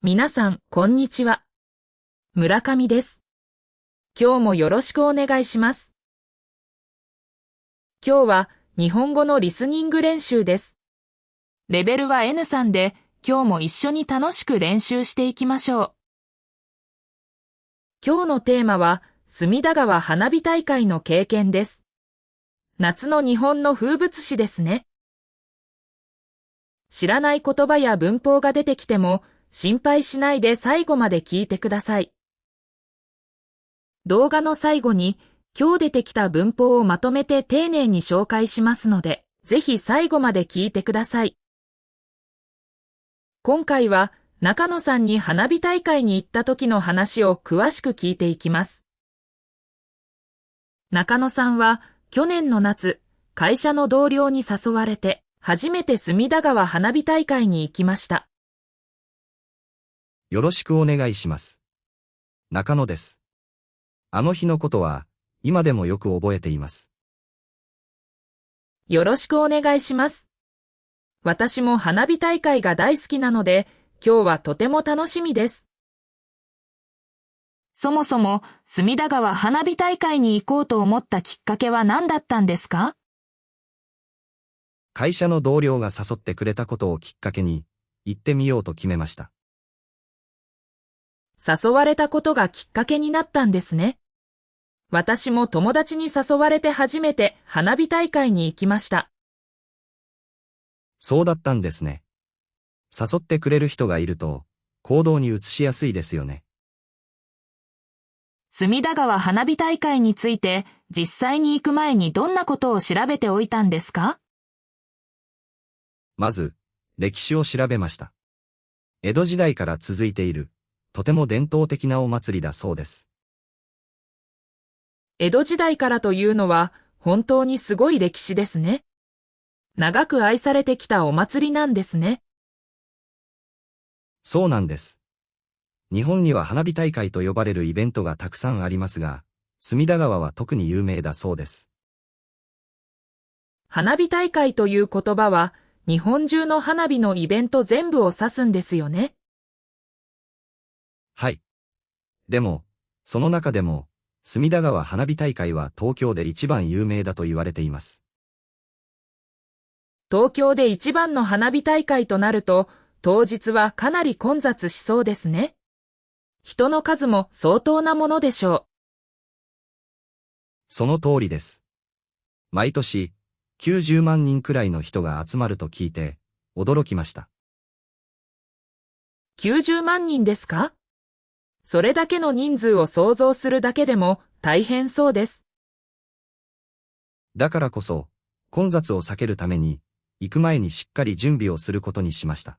皆さん、こんにちは。村上です。今日もよろしくお願いします。今日は日本語のリスニング練習です。レベルは N3 で、今日も一緒に楽しく練習していきましょう。今日のテーマは、隅田川花火大会の経験です。夏の日本の風物詩ですね。知らない言葉や文法が出てきても、心配しないで最後まで聞いてください。動画の最後に今日出てきた文法をまとめて丁寧に紹介しますので、ぜひ最後まで聞いてください。今回は中野さんに花火大会に行った時の話を詳しく聞いていきます。中野さんは去年の夏、会社の同僚に誘われて初めて隅田川花火大会に行きました。よろしくお願いします。中野です。あの日のことは、今でもよく覚えています。よろしくお願いします。私も花火大会が大好きなので、今日はとても楽しみです。そもそも、隅田川花火大会に行こうと思ったきっかけは何だったんですか？会社の同僚が誘ってくれたことをきっかけに、行ってみようと決めました。誘われたことがきっかけになったんですね。私も友達に誘われて初めて花火大会に行きました。そうだったんですね。誘ってくれる人がいると、行動に移しやすいですよね。隅田川花火大会について実際に行く前にどんなことを調べておいたんですか？まず、歴史を調べました。江戸時代から続いている、とても伝統的なお祭りだそうです。江戸時代からというのは本当にすごい歴史ですね。長く愛されてきたお祭りなんですね。そうなんです。日本には花火大会と呼ばれるイベントがたくさんありますが、隅田川は特に有名だそうです。花火大会という言葉は日本中の花火のイベント全部を指すんですよね。はい。でも、その中でも、隅田川花火大会は東京で一番有名だと言われています。東京で一番の花火大会となると、当日はかなり混雑しそうですね。人の数も相当なものでしょう。その通りです。毎年、90万人くらいの人が集まると聞いて、驚きました。90万人ですか？それだけの人数を想像するだけでも大変そうです。だからこそ、混雑を避けるために、行く前にしっかり準備をすることにしました。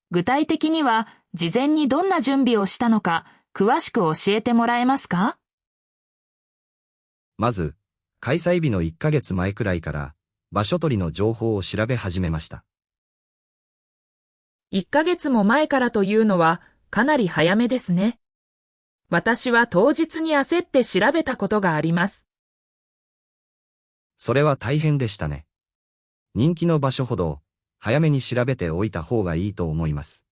具体的には、事前にどんな準備をしたのか、詳しく教えてもらえますか？まず、開催日の1ヶ月前くらいから、場所取りの情報を調べ始めました。1ヶ月も前からというのは、かなり早めですね。私は当日に焦って調べたことがあります。それは大変でしたね。人気の場所ほど、早めに調べておいた方がいいと思います。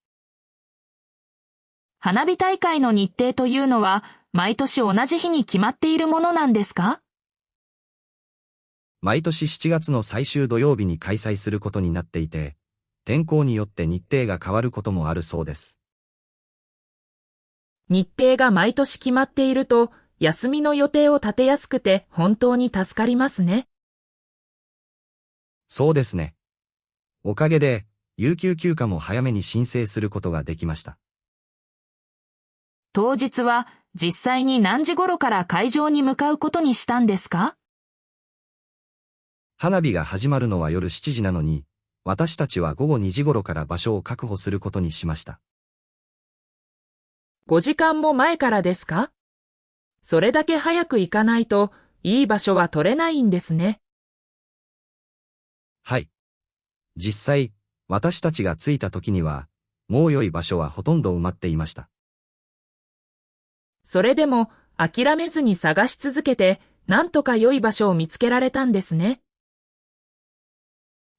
花火大会の日程というのは、毎年同じ日に決まっているものなんですか？毎年7月の最終土曜日に開催することになっていて、天候によって日程が変わることもあるそうです。日程が毎年決まっていると、休みの予定を立てやすくて本当に助かりますね。そうですね。おかげで、有給休暇も早めに申請することができました。当日は実際に何時頃から会場に向かうことにしたんですか？花火が始まるのは夜7時なのに、私たちは午後2時頃から場所を確保することにしました。5時間も前からですか？それだけ早く行かないと、いい場所は取れないんですね。はい。実際、私たちが着いた時には、もう良い場所はほとんど埋まっていました。それでも、諦めずに探し続けて、なんとか良い場所を見つけられたんですね。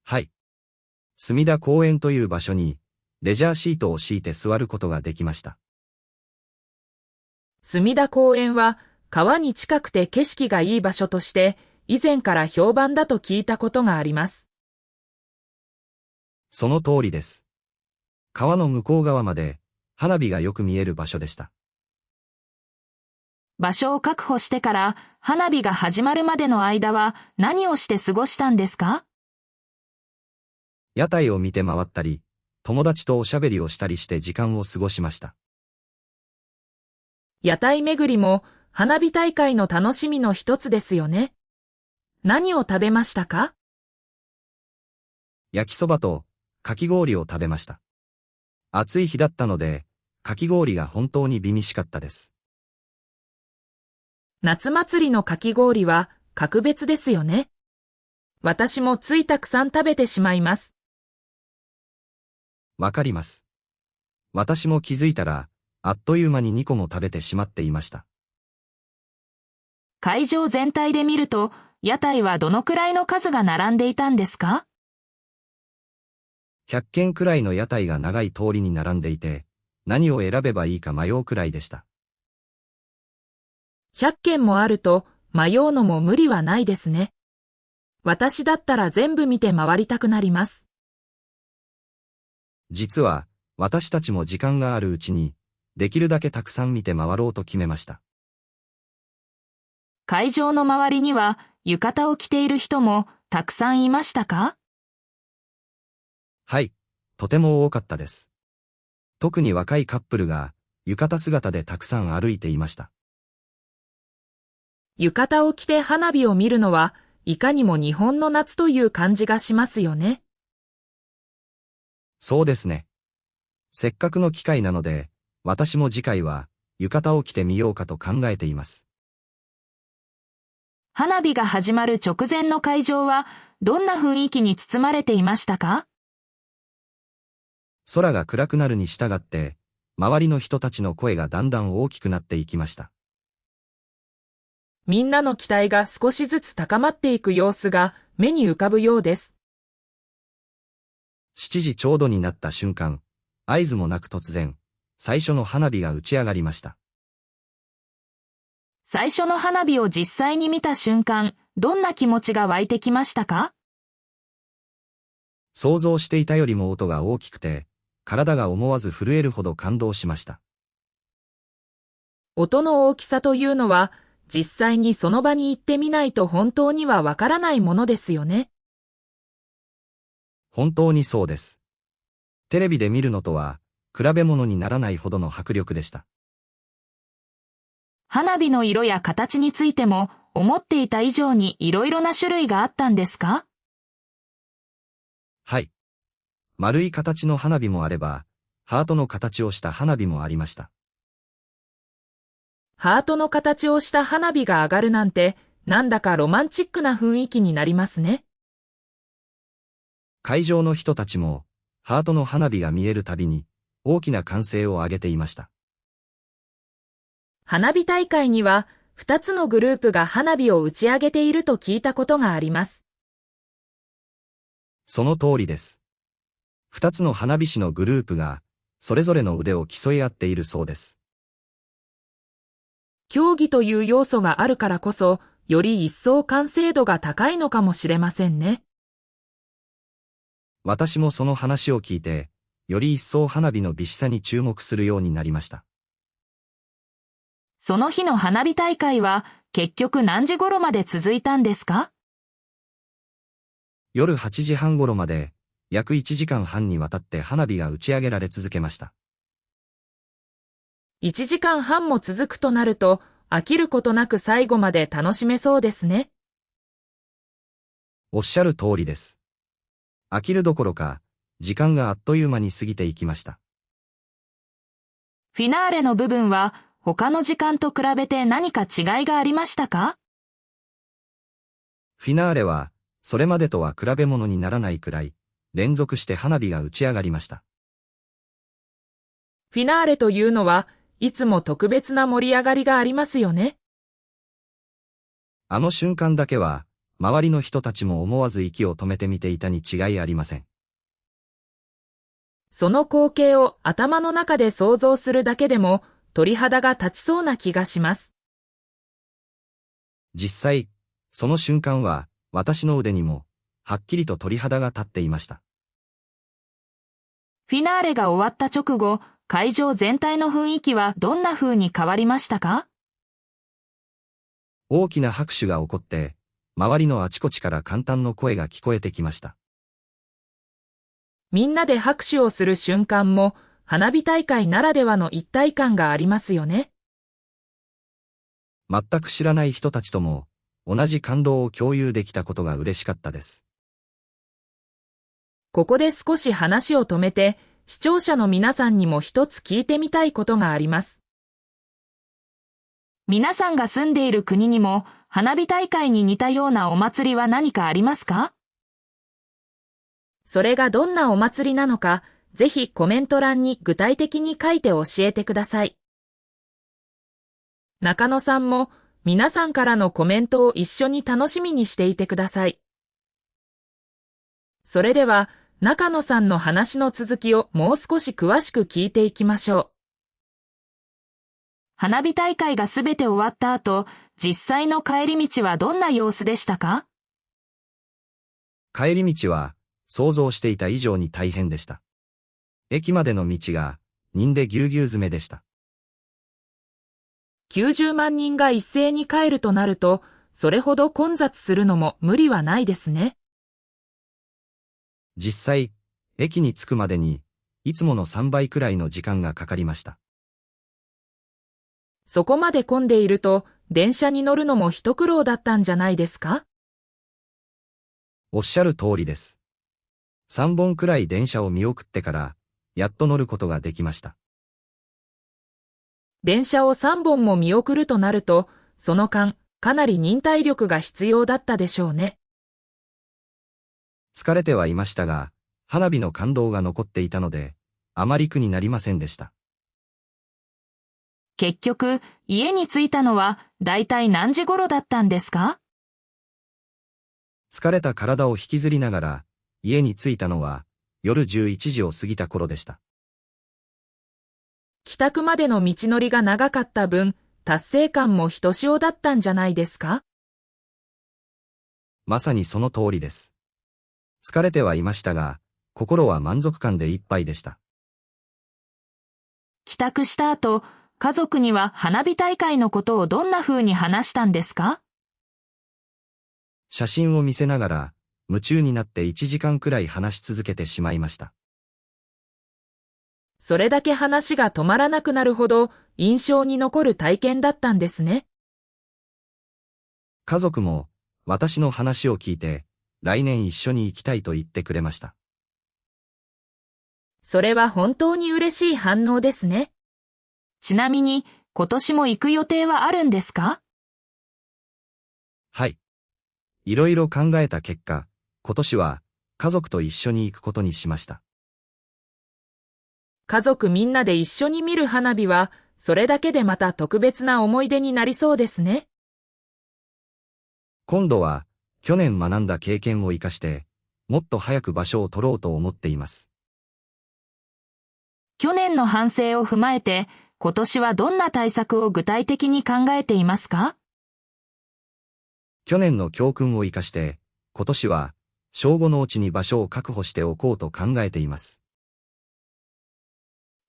はい。隅田公園という場所に、レジャーシートを敷いて座ることができました。隅田公園は川に近くて景色がいい場所として以前から評判だと聞いたことがあります。その通りです。川の向こう側まで花火がよく見える場所でした。場所を確保してから花火が始まるまでの間は何をして過ごしたんですか？屋台を見て回ったり、友達とおしゃべりをしたりして時間を過ごしました。屋台巡りも花火大会の楽しみの一つですよね。何を食べましたか？焼きそばとかき氷を食べました。暑い日だったので、かき氷が本当に美味しかったです。夏祭りのかき氷は格別ですよね。私もついたくさん食べてしまいます。わかります。私も気づいたら、あっという間に2個も食べてしまっていました。会場全体で見ると、屋台はどのくらいの数が並んでいたんですか？100軒くらいの屋台が長い通りに並んでいて、何を選べばいいか迷うくらいでした。100軒もあると迷うのも無理はないですね。私だったら全部見て回りたくなります。実は、私たちも時間があるうちに、できるだけたくさん見て回ろうと決めました。会場の周りには浴衣を着ている人もたくさんいましたか？はい、とても多かったです。特に若いカップルが浴衣姿でたくさん歩いていました。浴衣を着て花火を見るのはいかにも日本の夏という感じがしますよね。そうですね。せっかくの機会なので、私も次回は浴衣を着てみようかと考えています。花火が始まる直前の会場はどんな雰囲気に包まれていましたか？空が暗くなるに従って、周りの人たちの声がだんだん大きくなっていきました。みんなの期待が少しずつ高まっていく様子が目に浮かぶようです。7時ちょうどになった瞬間、合図もなく突然、最初の花火が打ち上がりました。最初の花火を実際に見た瞬間、どんな気持ちが湧いてきましたか？想像していたよりも音が大きくて、体が思わず震えるほど感動しました。音の大きさというのは、実際にその場に行ってみないと本当にはわからないものですよね。本当にそうです。テレビで見るのとは、比べ物にならないほどの迫力でした。花火の色や形についても、思っていた以上にいろいろな種類があったんですか？はい。丸い形の花火もあれば、ハートの形をした花火もありました。ハートの形をした花火が上がるなんて、なんだかロマンチックな雰囲気になりますね。会場の人たちも、ハートの花火が見えるたびに、大きな歓声を上げていました。花火大会には、2つのグループが花火を打ち上げていると聞いたことがあります。その通りです。2つの花火師のグループが、それぞれの腕を競い合っているそうです。競技という要素があるからこそ、より一層完成度が高いのかもしれませんね。私もその話を聞いて、より一層花火の美しさに注目するようになりました。その日の花火大会は結局何時頃まで続いたんですか？夜8時半頃まで、約1時間半にわたって花火が打ち上げられ続けました。1時間半も続くとなると、飽きることなく最後まで楽しめそうですね。おっしゃる通りです。飽きるどころか、時間があっという間に過ぎていきました。フィナーレの部分は他の時間と比べて何か違いがありましたか？フィナーレは、それまでとは比べ物にならないくらい、連続して花火が打ち上がりました。フィナーレというのはいつも特別な盛り上がりがありますよね。あの瞬間だけは、周りの人たちも思わず息を止めて見ていたに違いありません。その光景を頭の中で想像するだけでも鳥肌が立ちそうな気がします。実際、その瞬間は私の腕にもはっきりと鳥肌が立っていました。フィナーレが終わった直後、会場全体の雰囲気はどんな風に変わりましたか？大きな拍手が起こって、周りのあちこちから感嘆の声が聞こえてきました。みんなで拍手をする瞬間も、花火大会ならではの一体感がありますよね。全く知らない人たちとも、同じ感動を共有できたことが嬉しかったです。ここで少し話を止めて、視聴者の皆さんにも一つ聞いてみたいことがあります。皆さんが住んでいる国にも、花火大会に似たようなお祭りは何かありますか？それがどんなお祭りなのか、ぜひコメント欄に具体的に書いて教えてください。中野さんも皆さんからのコメントを一緒に楽しみにしていてください。それでは、中野さんの話の続きをもう少し詳しく聞いていきましょう。花火大会がすべて終わった後、実際の帰り道はどんな様子でしたか？帰り道は想像していた以上に大変でした。駅までの道が人でぎゅうぎゅう詰めでした。90万人が一斉に帰るとなると、それほど混雑するのも無理はないですね。実際、駅に着くまでに、いつもの3倍くらいの時間がかかりました。そこまで混んでいると、電車に乗るのも一苦労だったんじゃないですか？おっしゃる通りです。3本くらい電車を見送ってから、やっと乗ることができました。電車を3本も見送るとなると、その間、かなり忍耐力が必要だったでしょうね。疲れてはいましたが、花火の感動が残っていたので、あまり苦になりませんでした。結局、家に着いたのは、だいたい何時頃だったんですか？疲れた体を引きずりながら、家に着いたのは、夜11時を過ぎた頃でした。帰宅までの道のりが長かった分、達成感もひとしおだったんじゃないですか？まさにその通りです。疲れてはいましたが、心は満足感でいっぱいでした。帰宅した後、家族には花火大会のことをどんな風に話したんですか？写真を見せながら、夢中になって1時間くらい話し続けてしまいました。それだけ話が止まらなくなるほど印象に残る体験だったんですね。家族も私の話を聞いて、来年一緒に行きたいと言ってくれました。それは本当に嬉しい反応ですね。ちなみに今年も行く予定はあるんですか？はい。いろいろ考えた結果、今年は家族と一緒に行くことにしました。家族みんなで一緒に見る花火は、それだけでまた特別な思い出になりそうですね。今度は、去年学んだ経験を生かして、もっと早く場所を取ろうと思っています。去年の反省を踏まえて、今年はどんな対策を具体的に考えていますか？去年の教訓を生かして、今年は、正午のうちに場所を確保しておこうと考えています。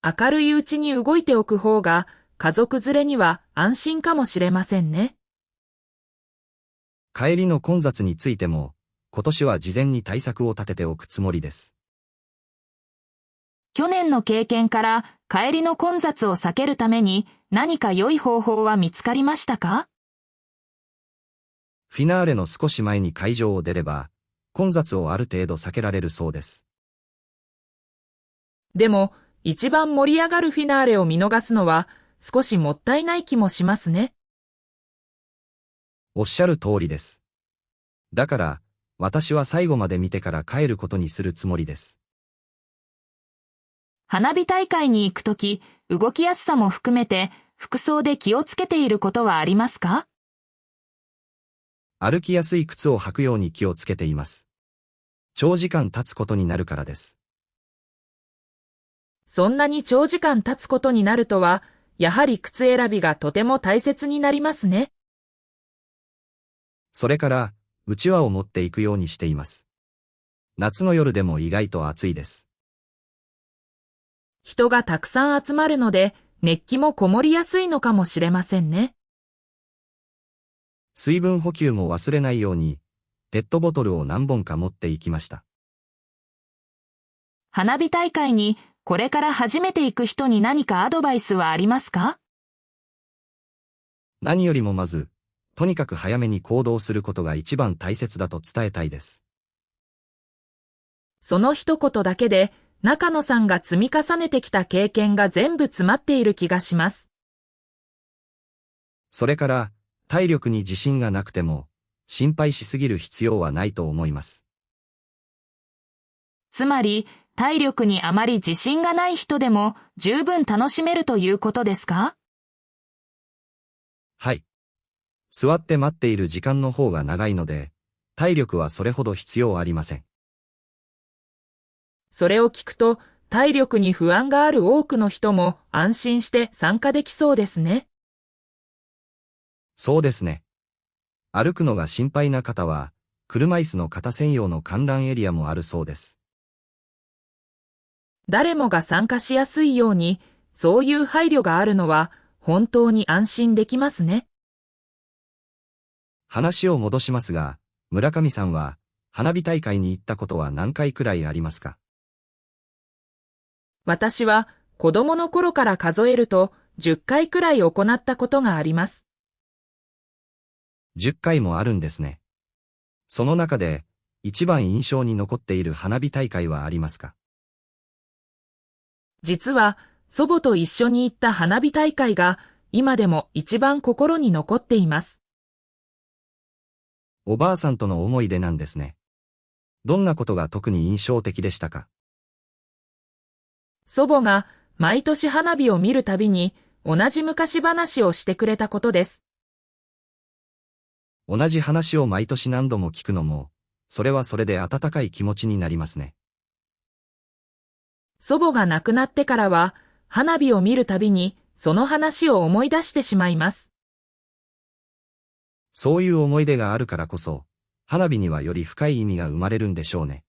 明るいうちに動いておく方が、家族連れには安心かもしれませんね。帰りの混雑についても、今年は事前に対策を立てておくつもりです。去年の経験から帰りの混雑を避けるために何か良い方法は見つかりましたか？フィナーレの少し前に会場を出れば、混雑をある程度避けられるそうです。でも、一番盛り上がるフィナーレを見逃すのは少しもったいない気もしますね。おっしゃる通りです。だから、私は最後まで見てから帰ることにするつもりです。花火大会に行くとき、動きやすさも含めて、服装で気をつけていることはありますか？歩きやすい靴を履くように気をつけています。長時間立つことになるからです。そんなに長時間経つことになるとは、やはり靴選びがとても大切になりますね。それから、うちわを持っていくようにしています。夏の夜でも意外と暑いです。人がたくさん集まるので、熱気もこもりやすいのかもしれませんね。水分補給も忘れないように、ペットボトルを何本か持って行きました。花火大会にこれから初めて行く人に何かアドバイスはありますか？何よりもまず、とにかく早めに行動することが一番大切だと伝えたいです。その一言だけで、中野さんが積み重ねてきた経験が全部詰まっている気がします。それから、体力に自信がなくても、心配しすぎる必要はないと思います。つまり、体力にあまり自信がない人でも十分楽しめるということですか？はい。座って待っている時間の方が長いので、体力はそれほど必要ありません。それを聞くと、体力に不安がある多くの人も安心して参加できそうですね。そうですね。歩くのが心配な方は、車椅子の方専用の観覧エリアもあるそうです。誰もが参加しやすいように、そういう配慮があるのは本当に安心できますね。話を戻しますが、村上さんは、花火大会に行ったことは何回くらいありますか？私は子供の頃から数えると10回くらい行ったことがあります。10回もあるんですね。その中で、一番印象に残っている花火大会はありますか？実は、祖母と一緒に行った花火大会が今でも一番心に残っています。おばあさんとの思い出なんですね。どんなことが特に印象的でしたか？祖母が毎年花火を見るたびに同じ昔話をしてくれたことです。同じ話を毎年何度も聞くのも、それはそれで温かい気持ちになりますね。祖母が亡くなってからは、花火を見るたびにその話を思い出してしまいます。そういう思い出があるからこそ、花火にはより深い意味が生まれるんでしょうね。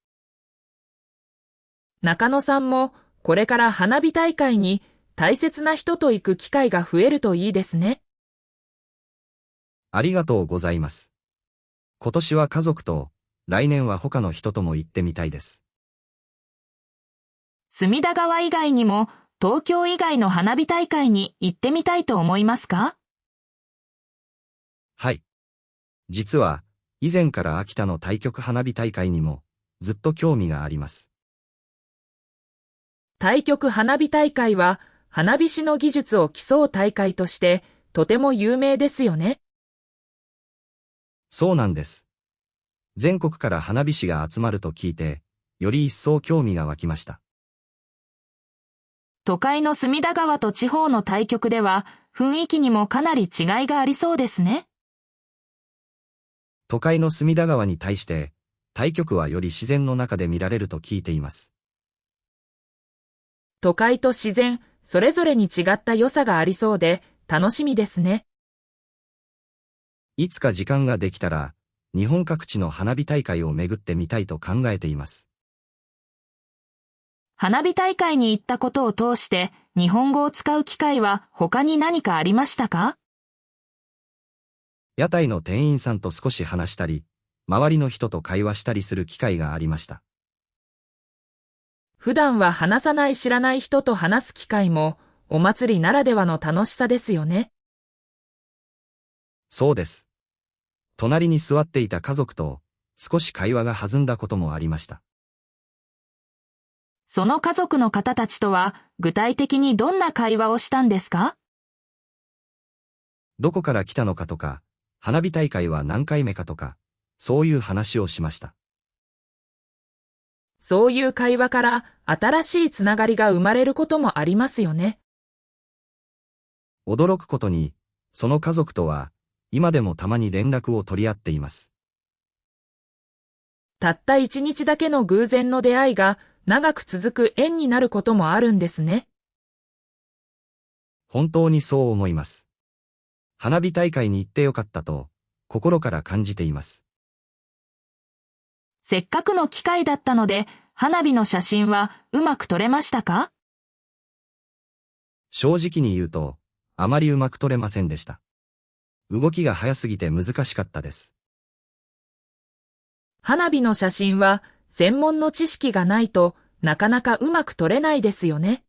中野さんも、これから花火大会に大切な人と行く機会が増えるといいですね。ありがとうございます。今年は家族と、来年は他の人とも行ってみたいです。隅田川以外にも、東京以外の花火大会に行ってみたいと思いますか？はい。実は、以前から秋田の太極花火大会にも、ずっと興味があります。太極花火大会は、花火師の技術を競う大会として、とても有名ですよね。そうなんです。全国から花火師が集まると聞いて、より一層興味が湧きました。都会の隅田川と地方の対局では雰囲気にもかなり違いがありそうですね。都会の隅田川に対して、対局はより自然の中で見られると聞いています。都会と自然、それぞれに違った良さがありそうで楽しみですね。いつか時間ができたら、日本各地の花火大会を巡ってみたいと考えています。花火大会に行ったことを通して日本語を使う機会は他に何かありましたか？屋台の店員さんと少し話したり、周りの人と会話したりする機会がありました。普段は話さない知らない人と話す機会もお祭りならではの楽しさですよね。そうです。隣に座っていた家族と少し会話が弾んだこともありました。その家族の方たちとは具体的にどんな会話をしたんですか？どこから来たのかとか、花火大会は何回目かとか、そういう話をしました。そういう会話から新しいつながりが生まれることもありますよね。驚くことに、その家族とは、今でもたまに連絡を取り合っています。たった一日だけの偶然の出会いが長く続く縁になることもあるんですね。本当にそう思います。花火大会に行ってよかったと、心から感じています。せっかくの機会だったので、花火の写真はうまく撮れましたか？正直に言うと、あまりうまく撮れませんでした。動きが早すぎて難しかったです。花火の写真は専門の知識がないとなかなかうまく撮れないですよね。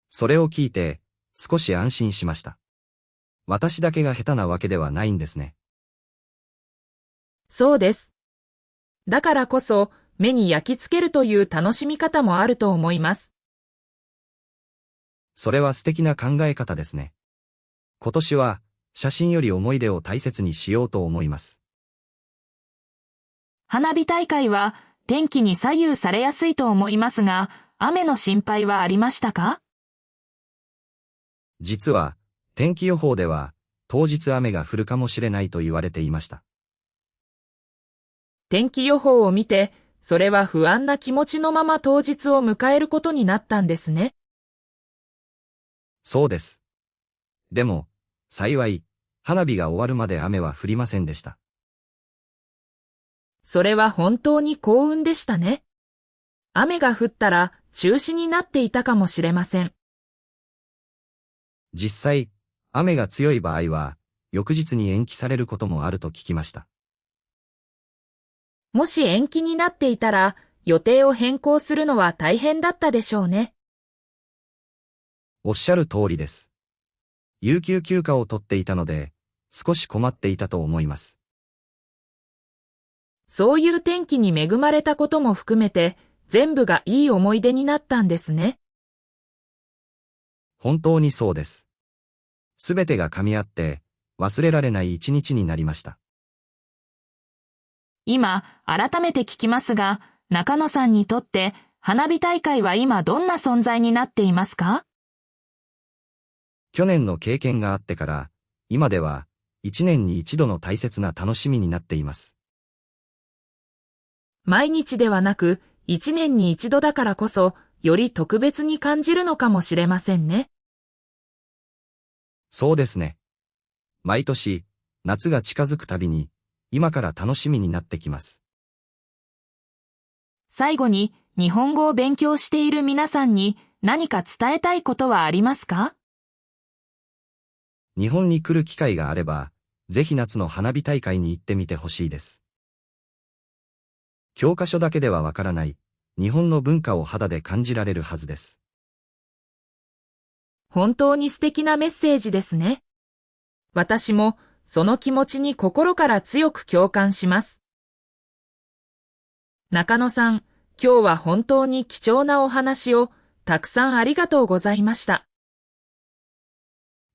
それを聞いて、少し安心しました。私だけが下手なわけではないんですね。そうです。だからこそ目に焼き付けるという楽しみ方もあると思います。それは素敵な考え方ですね。今年は写真より思い出を大切にしようと思います。花火大会は天気に左右されやすいと思いますが、雨の心配はありましたか？実は、天気予報では、当日雨が降るかもしれないと言われていました。天気予報を見て、それは不安な気持ちのまま当日を迎えることになったんですね。そうです。でも、幸い、花火が終わるまで雨は降りませんでした。それは本当に幸運でしたね。雨が降ったら中止になっていたかもしれません。実際、雨が強い場合は、翌日に延期されることもあると聞きました。もし延期になっていたら、予定を変更するのは大変だったでしょうね。おっしゃる通りです。有給休暇を取っていたので、少し困っていたと思います。そういう天気に恵まれたことも含めて、全部がいい思い出になったんですね。本当にそうです。すべてが噛み合って、忘れられない一日になりました。今、改めて聞きますが、中野さんにとって花火大会は今どんな存在になっていますか？去年の経験があってから、今では、一年に一度の大切な楽しみになっています。毎日ではなく、一年に一度だからこそ、より特別に感じるのかもしれませんね。そうですね。毎年、夏が近づくたびに、今から楽しみになってきます。最後に、日本語を勉強している皆さんに何か伝えたいことはありますか？日本に来る機会があれば、ぜひ夏の花火大会に行ってみてほしいです。教科書だけではわからない、日本の文化を肌で感じられるはずです。本当に素敵なメッセージですね。私も、その気持ちに心から強く共感します。中野さん、今日は本当に貴重なお話をたくさんありがとうございました。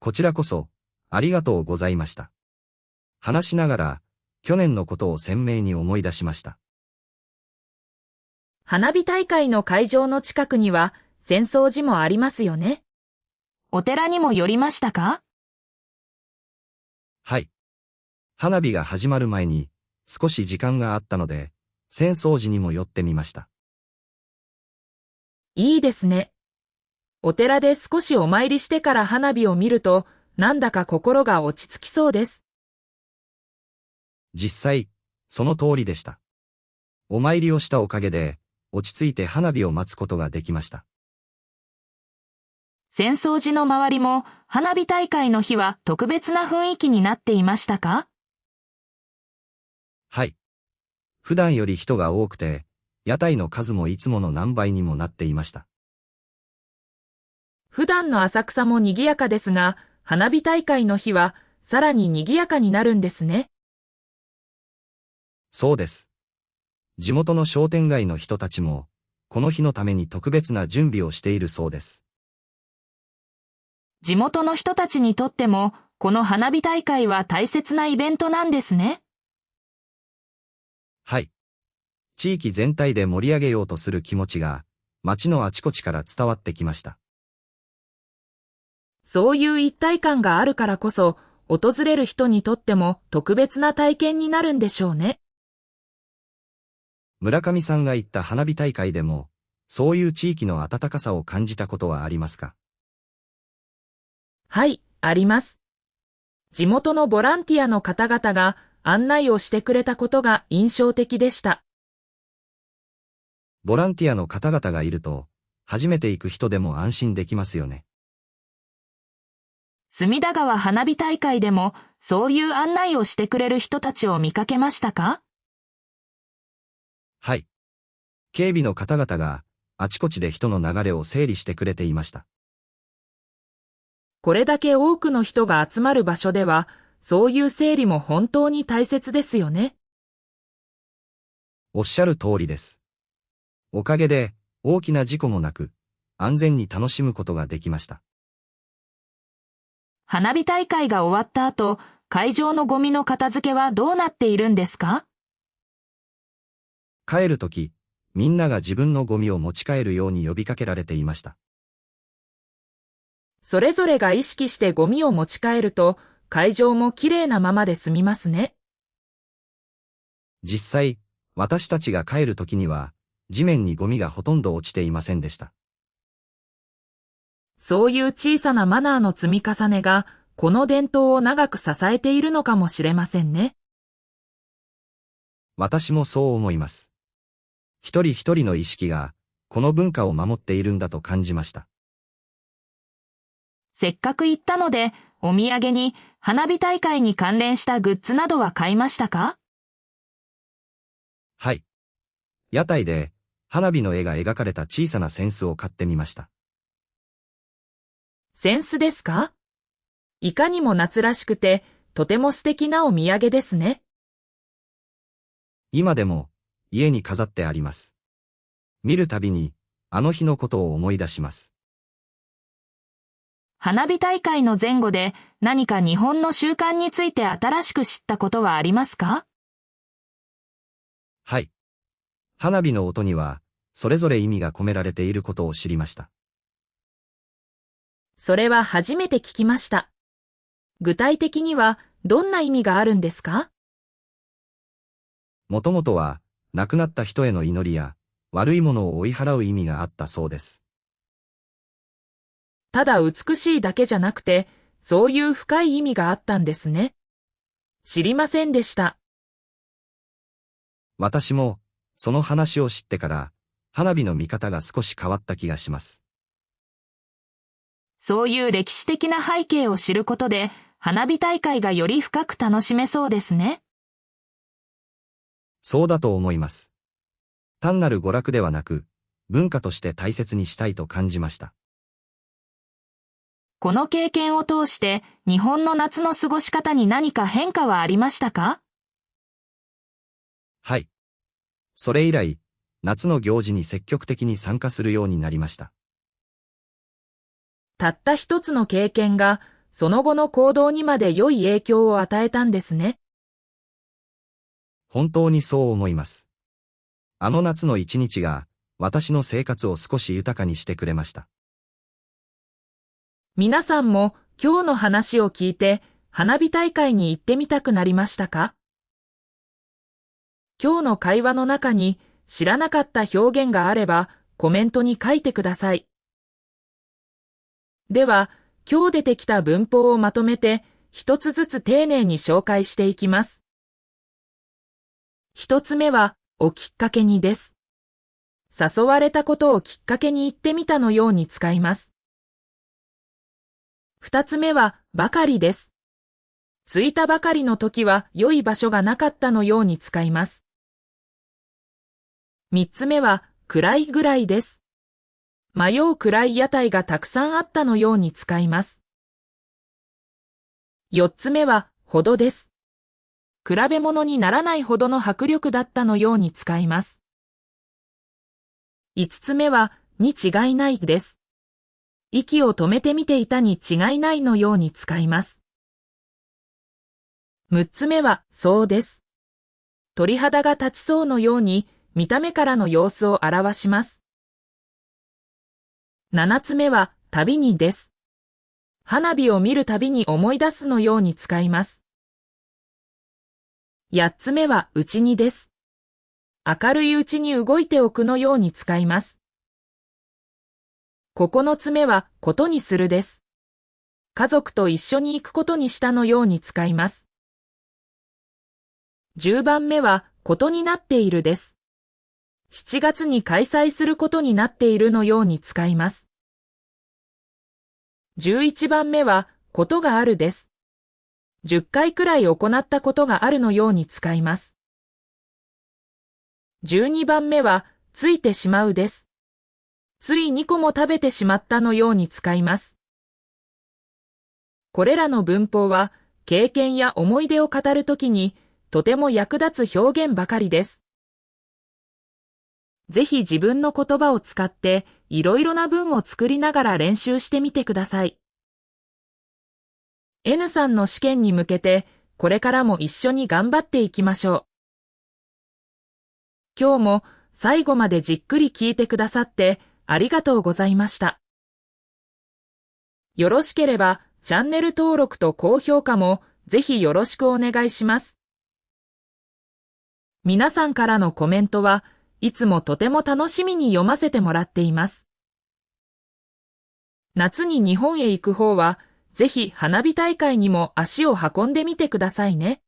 こちらこそ、ありがとうございました。話しながら、去年のことを鮮明に思い出しました。花火大会の会場の近くには浅草寺もありますよね。お寺にも寄りましたか？はい。花火が始まる前に、少し時間があったので、浅草寺にも寄ってみました。いいですね。お寺で少しお参りしてから花火を見ると、なんだか心が落ち着きそうです。実際、その通りでした。お参りをしたおかげで、落ち着いて花火を待つことができました。浅草寺の周りも花火大会の日は特別な雰囲気になっていましたか？はい。普段より人が多くて、屋台の数もいつもの何倍にもなっていました。普段の浅草も賑やかですが、花火大会の日はさらに賑やかになるんですね。そうです。地元の商店街の人たちも、この日のために特別な準備をしているそうです。地元の人たちにとっても、この花火大会は大切なイベントなんですね。はい。地域全体で盛り上げようとする気持ちが、町のあちこちから伝わってきました。そういう一体感があるからこそ、訪れる人にとっても特別な体験になるんでしょうね。村上さんが言った花火大会でも、そういう地域の温かさを感じたことはありますか？はい、あります。地元のボランティアの方々が案内をしてくれたことが印象的でした。ボランティアの方々がいると、初めて行く人でも安心できますよね。隅田川花火大会でもそういう案内をしてくれる人たちを見かけましたか？はい。警備の方々が、あちこちで人の流れを整理してくれていました。これだけ多くの人が集まる場所では、そういう整理も本当に大切ですよね。おっしゃる通りです。おかげで、大きな事故もなく、安全に楽しむことができました。花火大会が終わった後、会場のゴミの片付けはどうなっているんですか？帰るとき、みんなが自分のゴミを持ち帰るように呼びかけられていました。それぞれが意識してゴミを持ち帰ると、会場もきれいなままで済みますね。実際、私たちが帰るときには、地面にゴミがほとんど落ちていませんでした。そういう小さなマナーの積み重ねが、この伝統を長く支えているのかもしれませんね。私もそう思います。一人一人の意識が、この文化を守っているんだと感じました。せっかく行ったので、お土産に花火大会に関連したグッズなどは買いましたか？はい。屋台で、花火の絵が描かれた小さな扇子を買ってみました。扇子ですか？いかにも夏らしくて、とても素敵なお土産ですね。今でも、家に飾ってあります。見るたびに、あの日のことを思い出します。花火大会の前後で何か日本の習慣について新しく知ったことはありますか？はい。花火の音には、それぞれ意味が込められていることを知りました。それは初めて聞きました。具体的にはどんな意味があるんですか？もともとは、亡くなった人への祈りや、悪いものを追い払う意味があったそうです。ただ美しいだけじゃなくて、そういう深い意味があったんですね。知りませんでした。私も、その話を知ってから、花火の見方が少し変わった気がします。そういう歴史的な背景を知ることで、花火大会がより深く楽しめそうですね。そうだと思います。単なる娯楽ではなく、文化として大切にしたいと感じました。この経験を通して、日本の夏の過ごし方に何か変化はありましたか？はい。それ以来、夏の行事に積極的に参加するようになりました。たった一つの経験が、その後の行動にまで良い影響を与えたんですね。本当にそう思います。あの夏の一日が、私の生活を少し豊かにしてくれました。皆さんも今日の話を聞いて、花火大会に行ってみたくなりましたか？今日の会話の中に知らなかった表現があれば、コメントに書いてください。では、今日出てきた文法をまとめて、一つずつ丁寧に紹介していきます。一つ目は、をきっかけにです。誘われたことをきっかけに行ってみたのように使います。二つ目は、ばかりです。着いたばかりの時は良い場所がなかったのように使います。三つ目は、暗いぐらいです。迷う暗い屋台がたくさんあったのように使います。四つ目は、ほどです。比べ物にならないほどの迫力だったのように使います。五つ目は、に違いないです。息を止めてみていたに違いないのように使います。六つ目は、そうです。鳥肌が立ちそうのように、見た目からの様子を表します。七つ目は、旅にです。花火を見るたびに思い出すのように使います。八つ目は、うちにです。明るいうちに動いておくのように使います。9つ目はことにするです。家族と一緒に行くことにしたのように使います。10番目はことになっているです。7月に開催することになっているのように使います。11番目はことがあるです。10回くらい行ったことがあるのように使います。12番目はついてしまうです。つい2個も食べてしまったのように使います。これらの文法は経験や思い出を語るときにとても役立つ表現ばかりです。ぜひ自分の言葉を使っていろいろな文を作りながら練習してみてください。N さんの試験に向けてこれからも一緒に頑張っていきましょう。今日も最後までじっくり聞いてくださってありがとうございました。よろしければチャンネル登録と高評価もぜひよろしくお願いします。皆さんからのコメントはいつもとても楽しみに読ませてもらっています。夏に日本へ行く方はぜひ花火大会にも足を運んでみてくださいね。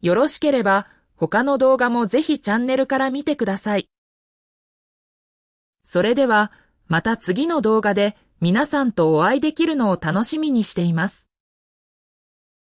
よろしければ他の動画もぜひチャンネルから見てください。それではまた次の動画で皆さんとお会いできるのを楽しみにしています。